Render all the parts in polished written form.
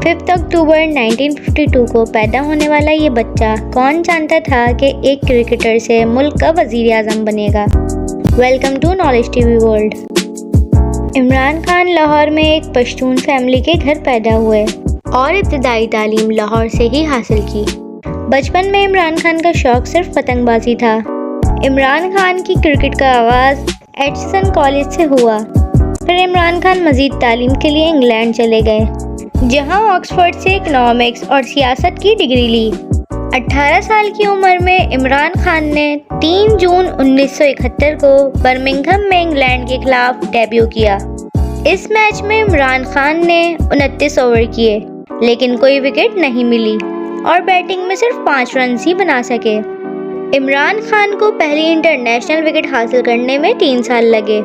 5 اکتوبر 1952 کو پیدا ہونے والا یہ بچہ کون جانتا تھا کہ ایک کرکٹر سے ملک کا وزیر اعظم بنے گا۔ ویلکم ٹو نالج ٹی وی ورلڈ۔ عمران خان لاہور میں ایک پشتون فیملی کے گھر پیدا ہوئے اور ابتدائی تعلیم لاہور سے ہی حاصل کی۔ بچپن میں عمران خان کا شوق صرف پتنگ بازی تھا۔ عمران خان کی کرکٹ کا آغاز ایچسن کالج سے ہوا۔ پھر عمران خان مزید تعلیم کے لیے انگلینڈ چلے گئے، جہاں آکسفورڈ سے اکنامکس اور سیاست کی ڈگری لی۔ 18 سال کی عمر میں عمران خان نے 3 جون 1971 کو برمنگھم میں انگلینڈ کے خلاف ڈیبیو کیا۔ اس میچ میں عمران خان نے 29 اوور کیے، لیکن کوئی وکٹ نہیں ملی اور بیٹنگ میں صرف 5 رنز ہی بنا سکے۔ عمران خان کو پہلی انٹرنیشنل وکٹ حاصل کرنے میں 3 سال لگے۔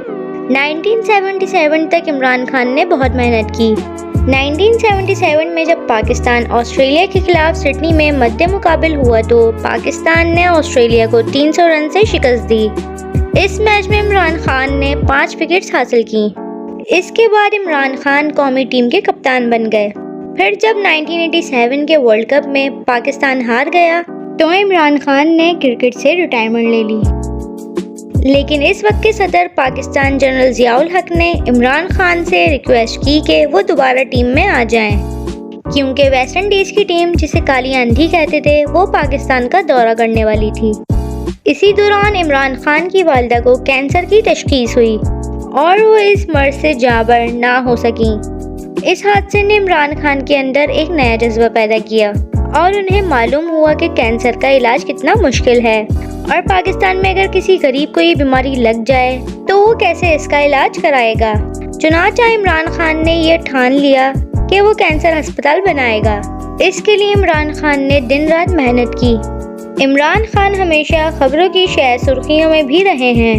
1977 تک عمران خان نے بہت محنت کی۔ 1977 میں جب پاکستان آسٹریلیا کے خلاف سڈنی میں مد مقابل ہوا تو پاکستان نے آسٹریلیا کو 300 رن سے شکست دی۔ اس میچ میں عمران خان نے 5 وکٹس حاصل کی۔ اس کے بعد عمران خان قومی ٹیم کے کپتان بن گئے۔ پھر جب 1987 کے ورلڈ کپ میں پاکستان ہار گیا تو عمران خان نے کرکٹ سے ریٹائرمنٹ لے لی، لیکن اس وقت کے صدر پاکستان جنرل ضیاء الحق نے عمران خان سے ریکویسٹ کی کہ وہ دوبارہ ٹیم میں آ جائیں، کیونکہ ویسٹ انڈیز کی ٹیم جسے کالی آندھی کہتے تھے وہ پاکستان کا دورہ کرنے والی تھی۔ اسی دوران عمران خان کی والدہ کو کینسر کی تشخیص ہوئی اور وہ اس مرض سے جاں بر نہ ہو سکیں۔ اس حادثے نے عمران خان کے اندر ایک نیا جذبہ پیدا کیا اور انہیں معلوم ہوا کہ کینسر کا علاج کتنا مشکل ہے اور پاکستان میں اگر کسی غریب کو یہ بیماری لگ جائے تو وہ کیسے اس کا علاج کرائے گا۔ چنانچہ عمران خان نے یہ ٹھان لیا کہ وہ کینسر ہسپتال بنائے گا۔ اس کے لیے عمران خان نے دن رات محنت کی۔ عمران خان ہمیشہ خبروں کی شہ سرخیوں میں بھی رہے ہیں۔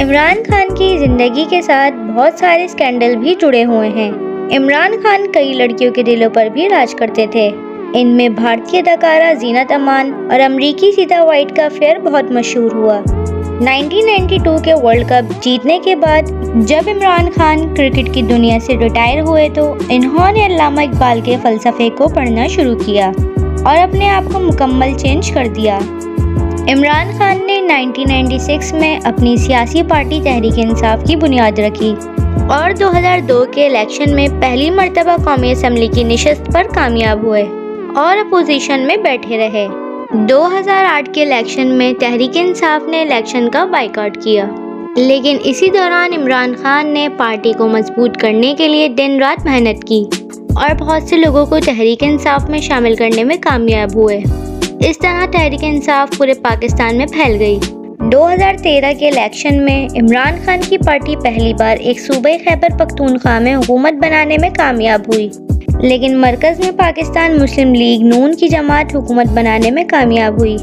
عمران خان کی زندگی کے ساتھ بہت سارے اسکینڈل بھی جڑے ہوئے ہیں۔ عمران خان کئی لڑکیوں کے دلوں پر بھی راج کرتے تھے۔ ان میں بھارتی اداکارہ زینت امان اور امریکی سیتا وائٹ کا افیئر بہت مشہور ہوا۔ 1992 کے ورلڈ کپ جیتنے کے بعد جب عمران خان کرکٹ کی دنیا سے ریٹائر ہوئے تو انہوں نے علامہ اقبال کے فلسفے کو پڑھنا شروع کیا اور اپنے آپ کو مکمل چینج کر دیا۔ عمران خان نے 1996 میں اپنی سیاسی پارٹی تحریک انصاف کی بنیاد رکھی اور 2002 کے الیکشن میں پہلی مرتبہ قومی اسمبلی کی نشست پر کامیاب ہوئے اور اپوزیشن میں بیٹھے رہے۔ 2008 کے الیکشن میں تحریک انصاف نے الیکشن کا بائیکاٹ کیا، لیکن اسی دوران عمران خان نے پارٹی کو مضبوط کرنے کے لیے دن رات محنت کی اور بہت سے لوگوں کو تحریک انصاف میں شامل کرنے میں کامیاب ہوئے۔ اس طرح تحریک انصاف پورے پاکستان میں پھیل گئی۔ 2013 کے الیکشن میں عمران خان کی پارٹی پہلی بار ایک صوبہ خیبر پختونخوا میں حکومت بنانے میں کامیاب ہوئی، لیکن مرکز میں پاکستان مسلم لیگ نون کی جماعت حکومت بنانے میں کامیاب ہوئی۔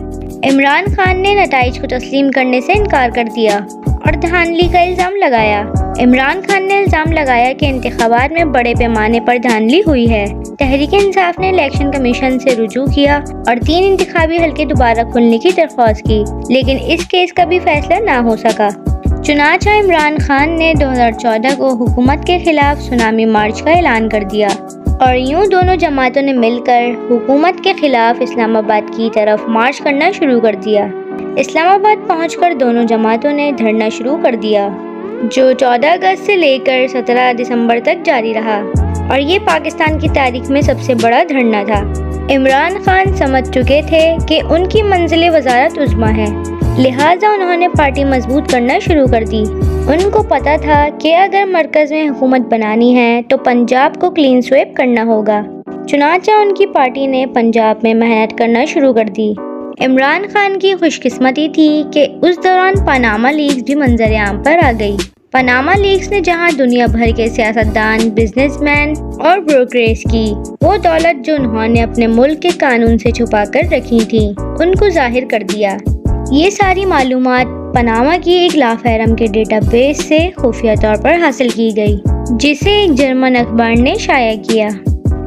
عمران خان نے نتائج کو تسلیم کرنے سے انکار کر دیا اور دھاندلی کا الزام لگایا۔ عمران خان نے الزام لگایا کہ انتخابات میں بڑے پیمانے پر دھاندلی ہوئی ہے۔ تحریک انصاف نے الیکشن کمیشن سے رجوع کیا اور 3 انتخابی حلقے دوبارہ کھولنے کی درخواست کی، لیکن اس کیس کا بھی فیصلہ نہ ہو سکا۔ چنانچہ عمران خان نے 2014 کو حکومت کے خلاف سونامی مارچ کا اعلان کر دیا اور یوں دونوں جماعتوں نے مل کر حکومت کے خلاف اسلام آباد کی طرف مارچ کرنا شروع کر دیا۔ اسلام آباد پہنچ کر دونوں جماعتوں نے دھرنا شروع کر دیا، جو 14 اگست سے لے کر 17 دسمبر تک جاری رہا اور یہ پاکستان کی تاریخ میں سب سے بڑا دھرنا تھا۔ عمران خان سمجھ چکے تھے کہ ان کی منزل وزارت عظمیٰ ہے، لہٰذا انہوں نے پارٹی مضبوط کرنا شروع کر دی۔ ان کو پتا تھا کہ اگر مرکز میں حکومت بنانی ہے تو پنجاب کو کلین سویپ کرنا ہوگا۔ چنانچہ ان کی پارٹی نے پنجاب میں محنت کرنا شروع کر دی۔ عمران خان کی خوش قسمتی تھی کہ اس دوران پاناما لیکس بھی منظر عام پر آ گئی۔ پاناما لیکس نے جہاں دنیا بھر کے سیاستدان، بزنس مین اور بروکرز کی وہ دولت جو انہوں نے اپنے ملک کے قانون سے چھپا کر رکھی تھی ان کو ظاہر کر دیا۔ یہ ساری معلومات پاناما کی ایک لا فہرم کے ڈیٹا بیس سے خفیہ طور پر حاصل کی گئی، جسے ایک جرمن اخبار نے شائع کیا۔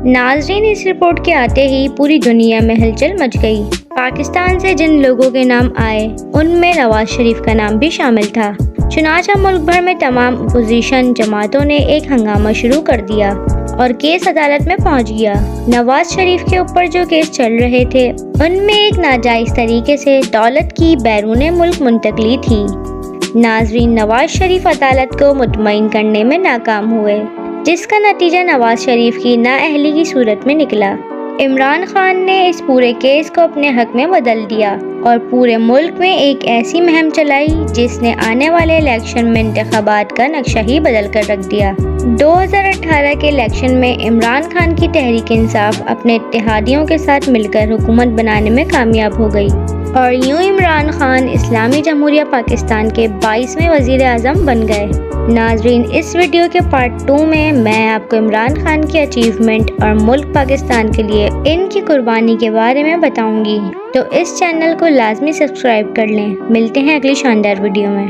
ناظرین، اس رپورٹ کے آتے ہی پوری دنیا میں ہلچل مچ گئی۔ پاکستان سے جن لوگوں کے نام آئے ان میں نواز شریف کا نام بھی شامل تھا۔ چنانچہ ملک بھر میں تمام اپوزیشن جماعتوں نے ایک ہنگامہ شروع کر دیا اور کیس عدالت میں پہنچ گیا۔ نواز شریف کے اوپر جو کیس چل رہے تھے ان میں ایک ناجائز طریقے سے دولت کی بیرون ملک منتقلی تھی۔ ناظرین، نواز شریف عدالت کو مطمئن کرنے میں ناکام ہوئے، جس کا نتیجہ نواز شریف کی نااہلی کی صورت میں نکلا۔ عمران خان نے اس پورے کیس کو اپنے حق میں بدل دیا اور پورے ملک میں ایک ایسی مہم چلائی جس نے آنے والے الیکشن میں انتخابات کا نقشہ ہی بدل کر رکھ دیا۔ 2018 کے الیکشن میں عمران خان کی تحریک انصاف اپنے اتحادیوں کے ساتھ مل کر حکومت بنانے میں کامیاب ہو گئی اور یوں عمران خان اسلامی جمہوریہ پاکستان کے 22ویں وزیر اعظم بن گئے۔ ناظرین، اس ویڈیو کے پارٹ 2 میں آپ کو عمران خان کی اچیومنٹ اور ملک پاکستان کے لیے ان کی قربانی کے بارے میں بتاؤں گی، تو اس چینل کو لازمی سبسکرائب کر لیں۔ ملتے ہیں اگلی شاندار ویڈیو میں۔